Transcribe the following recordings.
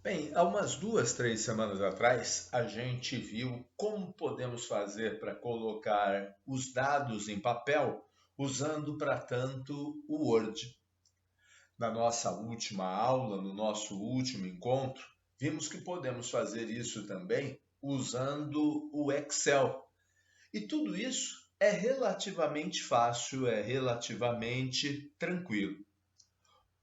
Bem, há umas 2, 3 semanas atrás, a gente viu como podemos fazer para colocar os dados em papel usando, para tanto, o Word. Na nossa última aula, no nosso último encontro, vimos que podemos fazer isso também usando o Excel. E tudo isso é relativamente fácil, é relativamente tranquilo.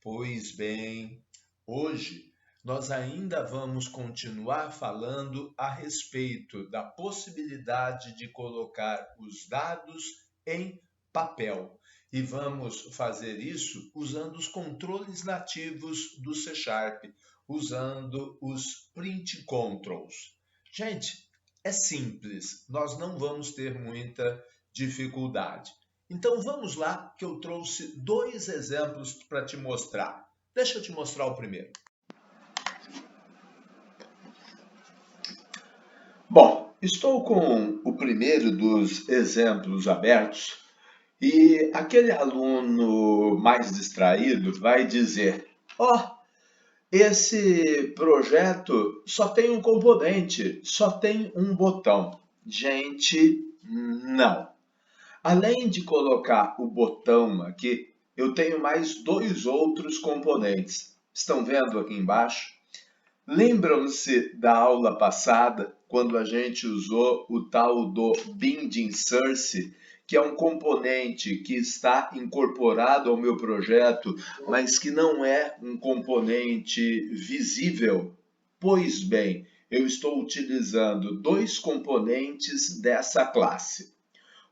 Pois bem, hoje nós ainda vamos continuar falando a respeito da possibilidade de colocar os dados em papel. E vamos fazer isso usando os controles nativos do C Sharp, usando os print controls. Gente, é simples, nós não vamos ter muita dificuldade. Então vamos lá, que eu trouxe 2 exemplos para te mostrar. Deixa eu te mostrar o primeiro. Bom, estou com o primeiro dos exemplos abertos e aquele aluno mais distraído vai dizer: Ó, esse projeto só tem um componente, só tem um botão. Gente, não. Além de colocar o botão aqui, eu tenho mais 2 outros componentes. Estão vendo aqui embaixo? Lembram-se da aula passada, quando a gente usou o tal do Binding Source, que é um componente que está incorporado ao meu projeto, mas que não é um componente visível? Pois bem, eu estou utilizando 2 componentes dessa classe.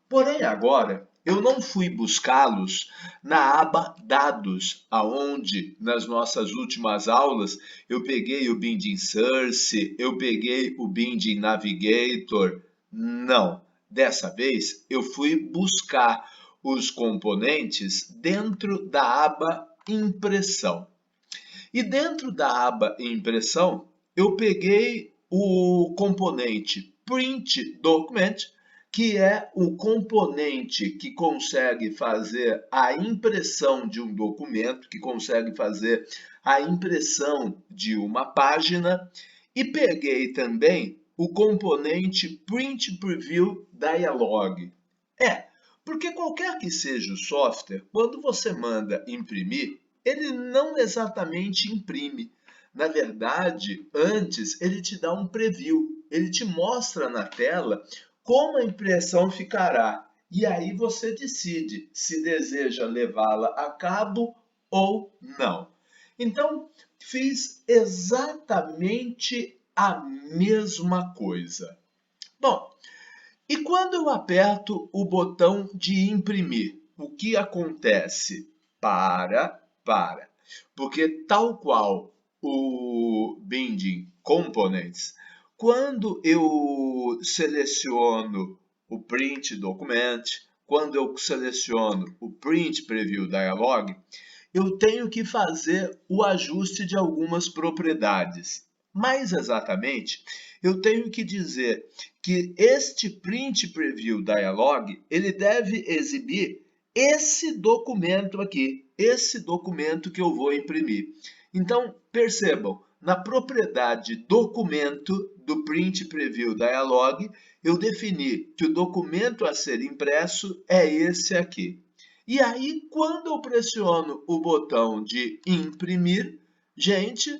Porém, agora eu não fui buscá-los na aba Dados, aonde nas nossas últimas aulas eu peguei o Binding Source, eu peguei o Binding Navigator. Não, dessa vez eu fui buscar os componentes dentro da aba Impressão. E dentro da aba Impressão, eu peguei o componente Print Document, que é o componente que consegue fazer a impressão de um documento, que consegue fazer a impressão de uma página, e peguei também o componente Print Preview Dialog. Porque qualquer que seja o software, quando você manda imprimir, ele não exatamente imprime. Na verdade, antes ele te dá um preview, ele te mostra na tela como a impressão ficará. E aí você decide se deseja levá-la a cabo ou não. Então, fiz exatamente a mesma coisa. Bom, e quando eu aperto o botão de imprimir, o que acontece? Para. Porque tal qual o Binding Components, quando eu seleciono o Print Document, quando eu seleciono o Print Preview Dialog, eu tenho que fazer o ajuste de algumas propriedades. Mais exatamente, eu tenho que dizer que este Print Preview Dialog, ele deve exibir esse documento aqui, esse documento que eu vou imprimir. Então, percebam, na propriedade documento do Print Preview Dialog, eu defini que o documento a ser impresso é esse aqui. E aí, quando eu pressiono o botão de imprimir, gente,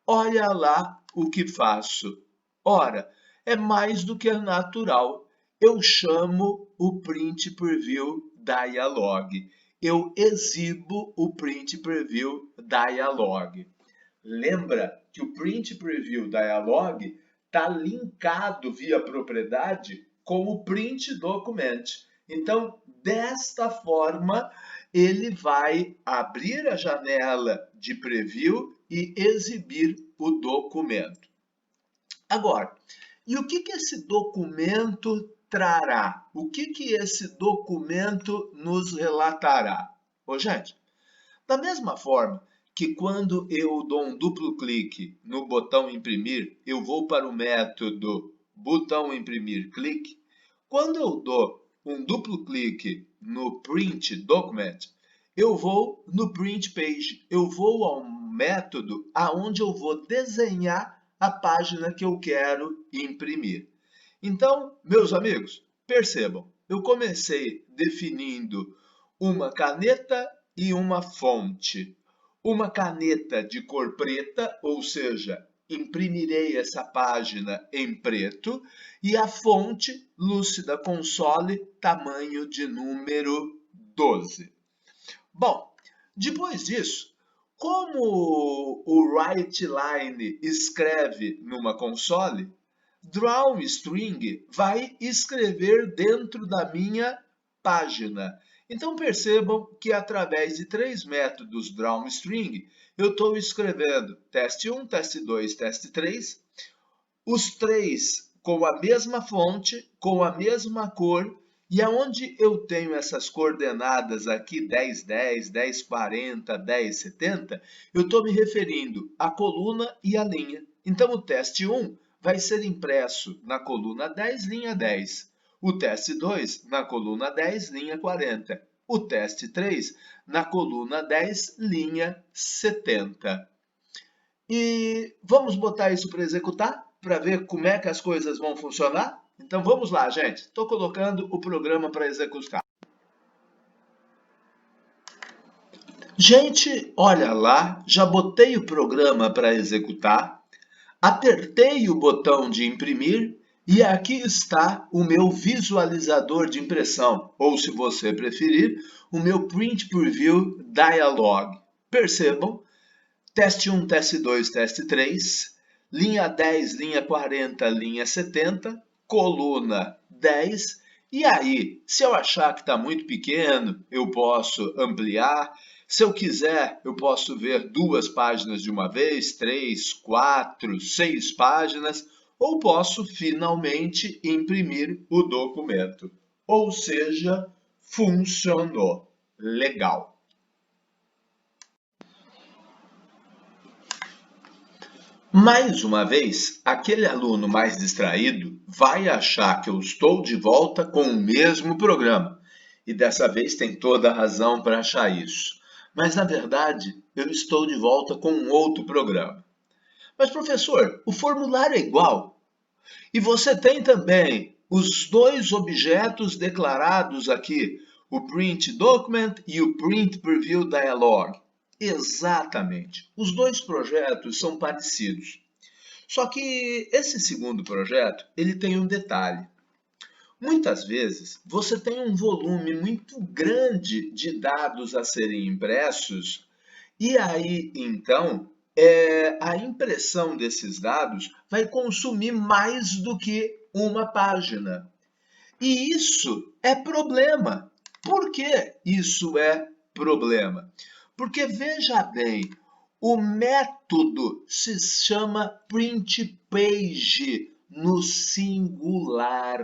olha lá o que faço. Ora, é mais do que natural. Eu chamo o Print Preview Dialog. Eu exibo o Print Preview Dialog. Lembra que o Print Preview Dialog está linkado via propriedade com o Print Document. Então, desta forma, ele vai abrir a janela de preview e exibir o documento. Agora, e o que esse documento trará? O que esse documento nos relatará? Gente, da mesma forma que quando eu dou um duplo clique no botão imprimir, eu vou para o método botão imprimir clique. Quando eu dou um duplo clique no print document, eu vou no print page, eu vou ao método aonde eu vou desenhar a página que eu quero imprimir. Então, meus amigos, percebam, eu comecei definindo uma caneta e uma fonte. Uma caneta de cor preta, ou seja, imprimirei essa página em preto, e a fonte Lúcida Console, tamanho de número 12. Bom, depois disso, como o WriteLine escreve numa console, drawString vai escrever dentro da minha página. Então percebam que através de 3 métodos drawString, eu estou escrevendo teste 1, teste 2, teste 3, os 3 com a mesma fonte, com a mesma cor, e aonde eu tenho essas coordenadas aqui, 1010, 1040, 1070, eu estou me referindo à coluna e à linha. Então o teste 1 vai ser impresso na coluna 10, linha 10. O teste 2 na coluna 10, linha 40. O teste 3 na coluna 10, linha 70. E vamos botar isso para executar, para ver como é que as coisas vão funcionar? Então vamos lá, gente. Estou colocando o programa para executar. Gente, olha lá, já botei o programa para executar, apertei o botão de imprimir e aqui está o meu visualizador de impressão, ou se você preferir, o meu Print Preview Dialog. Percebam, teste 1, teste 2, teste 3, linha 10, linha 40, linha 70, coluna 10. E aí, se eu achar que está muito pequeno, eu posso ampliar. Se eu quiser, eu posso ver 2 páginas de uma vez, 3, 4, 6 páginas, ou posso finalmente imprimir o documento. Ou seja, funcionou. Legal. Mais uma vez, aquele aluno mais distraído vai achar que eu estou de volta com o mesmo programa. E dessa vez tem toda a razão para achar isso. Mas, na verdade, eu estou de volta com um outro programa. Mas, professor, o formulário é igual. E você tem também os 2 objetos declarados aqui, o Print Document e o Print Preview Dialog. Exatamente. Os 2 projetos são parecidos. Só que esse segundo projeto, ele tem um detalhe. Muitas vezes, você tem um volume muito grande de dados a serem impressos e aí, então, a impressão desses dados vai consumir mais do que uma página. E isso é problema. Por que isso é problema? Porque, veja bem, o método se chama print page no singular.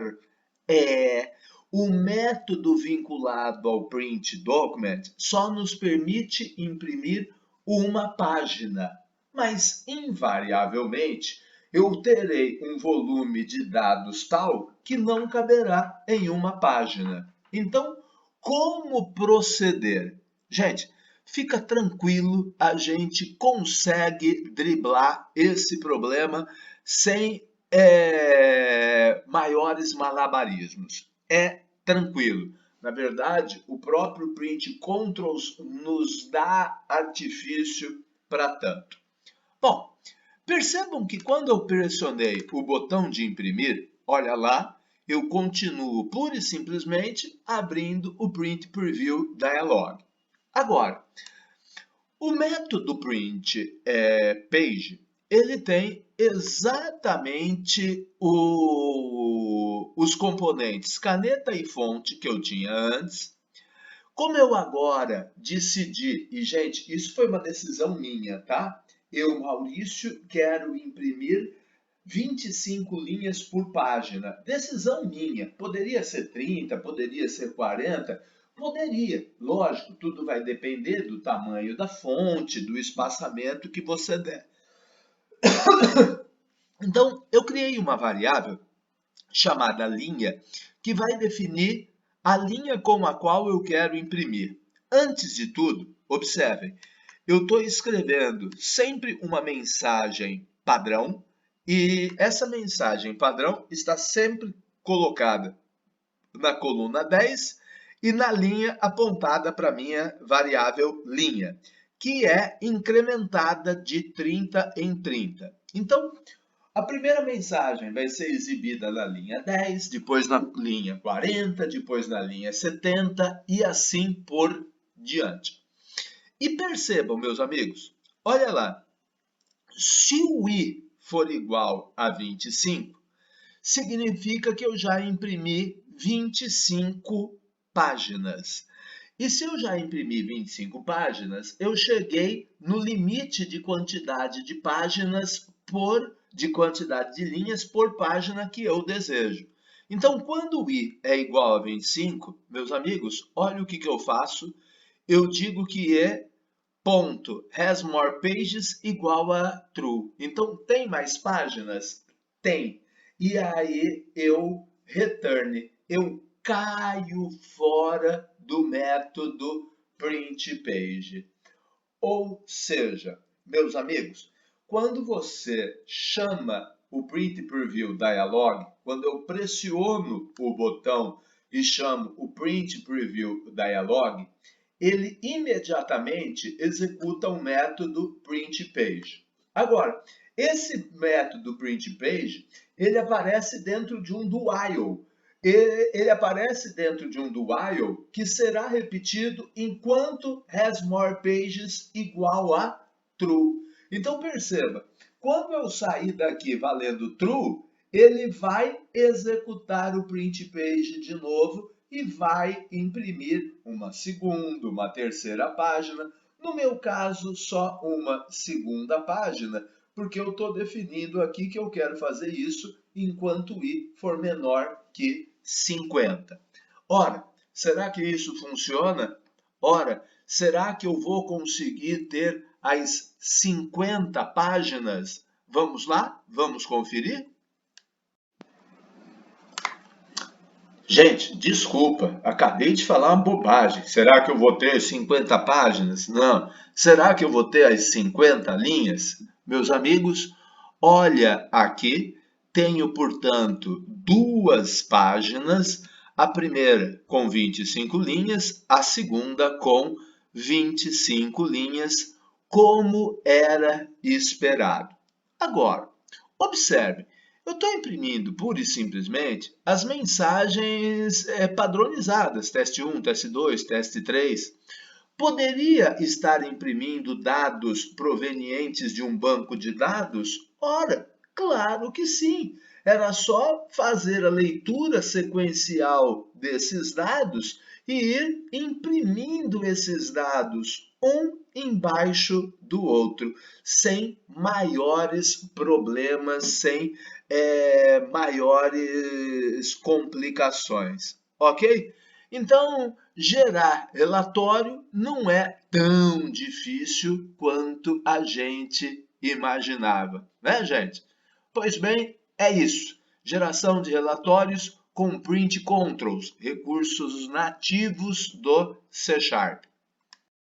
O método vinculado ao print document só nos permite imprimir uma página, mas invariavelmente eu terei um volume de dados tal que não caberá em uma página. Então, como proceder? Gente, fica tranquilo, a gente consegue driblar esse problema sem maiores malabarismos. É tranquilo. Na verdade, o próprio Print Controls nos dá artifício para tanto. Bom, percebam que quando eu pressionei o botão de imprimir, olha lá, eu continuo pura e simplesmente abrindo o Print Preview Dialog. Agora, o método Print Page, ele tem exatamente os componentes caneta e fonte que eu tinha antes. Como eu agora decidi, e gente, isso foi uma decisão minha, tá? Eu, Maurício, quero imprimir 25 linhas por página. Decisão minha. Poderia ser 30, poderia ser 40, poderia. Lógico, tudo vai depender do tamanho da fonte, do espaçamento que você der. Então, eu criei uma variável chamada linha, que vai definir a linha com a qual eu quero imprimir. antes de tudo, observem, eu estou escrevendo sempre uma mensagem padrão e essa mensagem padrão está sempre colocada na coluna 10 e na linha apontada para a minha variável linha, que é incrementada de 30 em 30. Então, a primeira mensagem vai ser exibida na linha 10, depois na linha 40, depois na linha 70 e assim por diante. E percebam, meus amigos, olha lá, se o i for igual a 25, significa que eu já imprimi 25 páginas. E se eu já imprimi 25 páginas, eu cheguei no limite de quantidade de páginas de quantidade de linhas por página que eu desejo. Então, quando o i é igual a 25, meus amigos, olha o que eu faço. Eu digo que é ponto has more pages igual a true. Então, tem mais páginas? Tem. E aí eu return, eu caio fora do método print page. Ou seja, meus amigos, quando você chama o print preview dialog, quando eu pressiono o botão e chamo o print preview dialog, ele imediatamente executa o método print page. Agora, esse método print page, ele aparece dentro de um do while. Ele aparece dentro de um do while que será repetido enquanto has more pages igual a true. Então perceba, quando eu sair daqui valendo true, ele vai executar o print page de novo e vai imprimir uma segunda, uma terceira página. No meu caso, só uma segunda página, porque eu estou definindo aqui que eu quero fazer isso enquanto o i for menor que 50. Ora, será que isso funciona? Ora, será que eu vou conseguir ter as 50 páginas? Vamos lá? Vamos conferir? Gente, desculpa, acabei de falar uma bobagem. Será que eu vou ter 50 páginas? Não. Será que eu vou ter as 50 linhas? Meus amigos, olha aqui, tenho, portanto, duas páginas, a primeira com 25 linhas, a segunda com 25 linhas, como era esperado. Agora, observe, eu estou imprimindo pura e simplesmente as mensagens padronizadas, teste 1, teste 2, teste 3. Poderia estar imprimindo dados provenientes de um banco de dados? Ora, claro que sim. Era só fazer a leitura sequencial desses dados e ir imprimindo esses dados, um embaixo do outro, sem maiores problemas, sem maiores complicações, ok? Então, gerar relatório não é tão difícil quanto a gente imaginava, né, gente? Pois bem, é isso. Geração de relatórios com print controls, recursos nativos do C#.